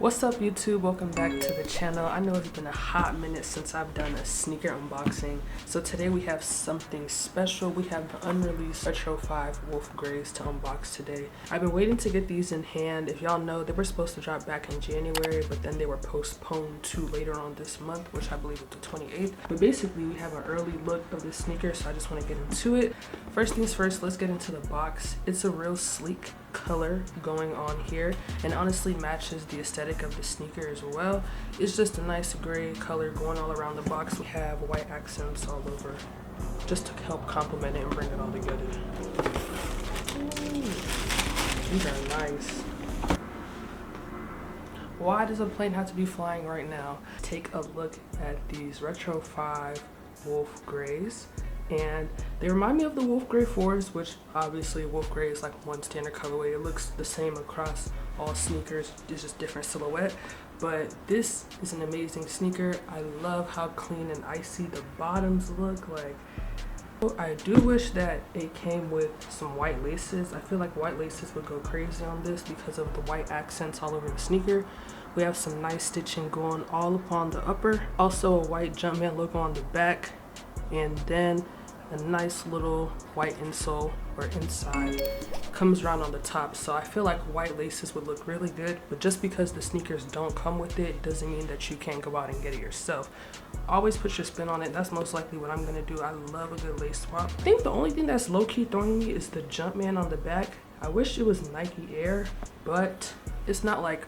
What's up YouTube? Welcome back to the channel. I know it's been a hot minute since I've done a sneaker unboxing. So today we have something special. We have the Unreleased Retro 5 Wolf Grays to unbox today. I've been waiting to get these in hand. If y'all know, they were supposed to drop back in January, but then they were postponed to later on this month, which I believe is the 28th. But basically we have an early look of this sneaker, so I just want to get into it. First things first, let's get into the box. It's a real sleek color going on here and honestly matches the aesthetic of the sneaker as well. It's just a nice gray color going all around the box. We have white accents all over just to help complement it and bring it all together. Ooh, these are nice. Why does a plane have to be flying right now? Take a look at these Retro 5 Wolf Grays. And they remind me of the Wolf Gray 4s, which obviously Wolf Gray is like one standard colorway. It looks the same across all sneakers, it's just different silhouette. But this is an amazing sneaker. I love how clean and icy the bottoms look. Like, I do wish that it came with some white laces. I feel like white laces would go crazy on this because of the white accents all over the sneaker. We have some nice stitching going all upon the upper. Also a white Jumpman logo on the back. And then a nice little white insole or inside comes around on the top. So I feel like white laces would look really good, but just because the sneakers don't come with it doesn't mean that you can't go out and get it yourself. Always put your spin on it. That's most likely what I'm gonna do. I love a good lace swap. I think the only thing that's low-key throwing me is the Jumpman on the back. I wish it was Nike Air, but it's not like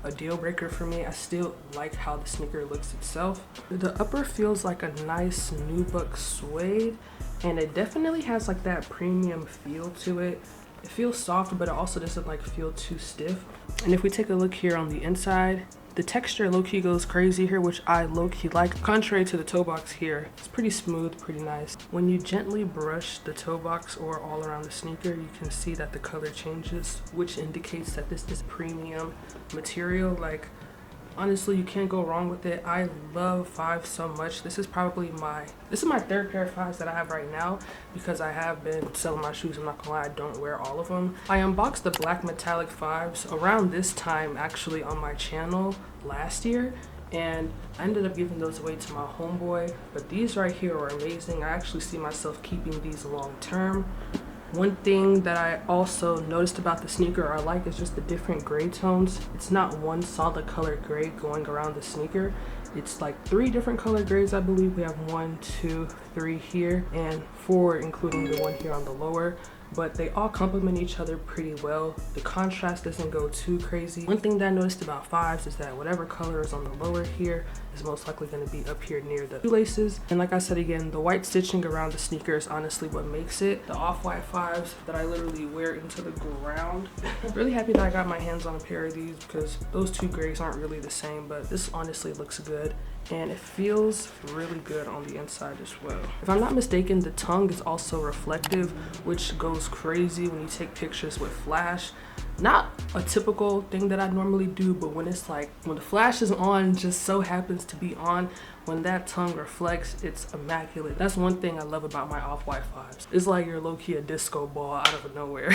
a deal breaker for me. I still like how the sneaker looks itself. The upper feels like a nice nubuck suede, and it definitely has like that premium feel to it. It feels soft, but it also doesn't like feel too stiff. And if we take a look here on the inside, the texture low-key goes crazy here, which I low-key like. Contrary to the toe box here, it's pretty smooth, pretty nice. When you gently brush the toe box or all around the sneaker, you can see that the color changes, which indicates that this is premium material. Like, honestly, you can't go wrong with it. I love 5 so much. This is probably my third pair of 5s that I have right now because I have been selling my shoes. I'm not gonna lie, I don't wear all of them. I unboxed the black metallic 5s around this time actually on my channel last year, and I ended up giving those away to my homeboy. But these right here are amazing. I actually see myself keeping these long term. One thing that I also noticed about the sneaker I like is just the different gray tones. It's not one solid color gray going around the sneaker. It's like 3 different color grays, I believe. We have 1, 2, 3 here, and 4 including the one here on the lower. But they all complement each other pretty well. The contrast doesn't go too crazy. One thing that I noticed about 5s is that whatever color is on the lower here is most likely going to be up here near the shoelaces. And like I said again, the white stitching around the sneaker is honestly what makes it. The off-white 5s that I literally wear into the ground. Really happy that I got my hands on a pair of these because those 2 grays aren't really the same, but this honestly looks good. And it feels really good on the inside as well. If I'm not mistaken, the tongue is also reflective, which goes crazy when you take pictures with flash. Not a typical thing that I normally do, but when it's like, when the flash is on, just so happens to be on, when that tongue reflects, it's immaculate. That's one thing I love about my off-white 5s. It's like you're low-key a disco ball out of nowhere.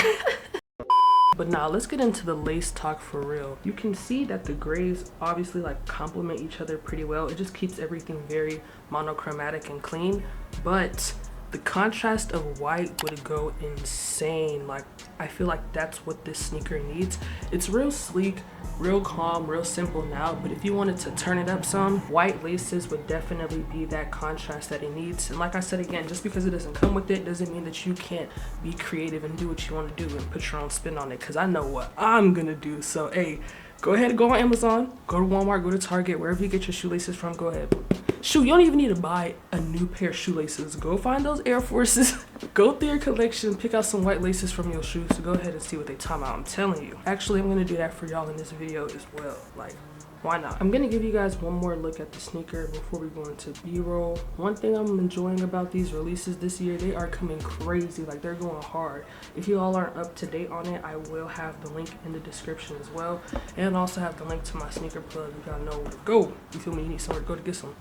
But now let's get into the lace talk for real. You can see that the grays obviously like complement each other pretty well. It just keeps everything very monochromatic and clean, but the contrast of white would go insane. Like, I feel like that's what this sneaker needs. It's real sleek, real calm, real simple now, but if you wanted to turn it up some, white laces would definitely be that contrast that it needs. And like I said again, just because it doesn't come with it doesn't mean that you can't be creative and do what you want to do and put your own spin on it, because I know what I'm gonna do. So hey, go ahead and go on Amazon, go to Walmart, go to Target, wherever you get your shoelaces from, go ahead. Shoot, you don't even need to buy a new pair of shoelaces. Go find those Air Forces, go through your collection, pick out some white laces from your shoes, so go ahead and see what they talking about. I'm telling you. Actually, I'm gonna do that for y'all in this video as well. Like, why not? I'm gonna give you guys one more look at the sneaker before we go into B-roll. One thing I'm enjoying about these releases this year, they are coming crazy. Like, they're going hard. If you all aren't up to date on it, I will have the link in the description as well, and also have the link to my sneaker plug. You gotta know where to go. You feel me? You need somewhere to go to get some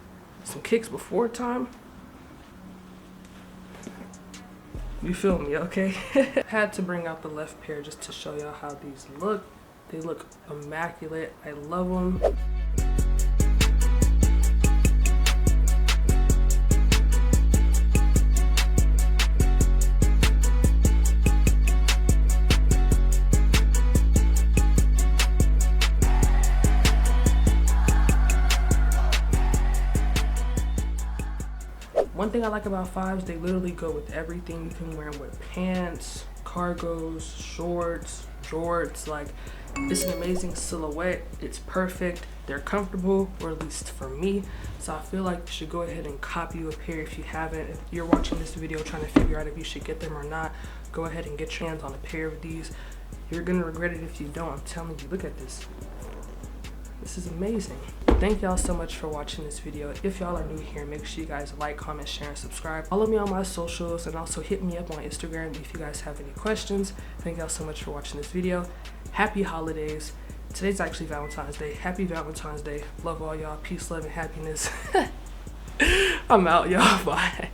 kicks before time. You feel me? Okay. Had to bring out the left pair just to show y'all how these look. They look immaculate. I love them. One thing I like about fives, they literally go with everything. You can wear them with pants, cargos, shorts, jorts. Like, it's an amazing silhouette. It's perfect. They're comfortable, or at least for me. So I feel like you should go ahead and copy a pair if you haven't. If you're watching this video trying to figure out if you should get them or not, go ahead and get your hands on a pair of these. You're gonna regret it if you don't. I'm telling you, look at this. This is amazing. Thank y'all so much for watching this video. If y'all are new here, make sure you guys like, comment, share, and subscribe. Follow me on my socials, and also hit me up on Instagram if you guys have any questions. Thank y'all so much for watching this video. Happy holidays. Today's actually Valentine's Day. Happy Valentine's Day. Love all y'all. Peace, love, and happiness. I'm out, y'all. Bye.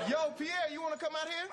Yo, Pierre, you want to come out here?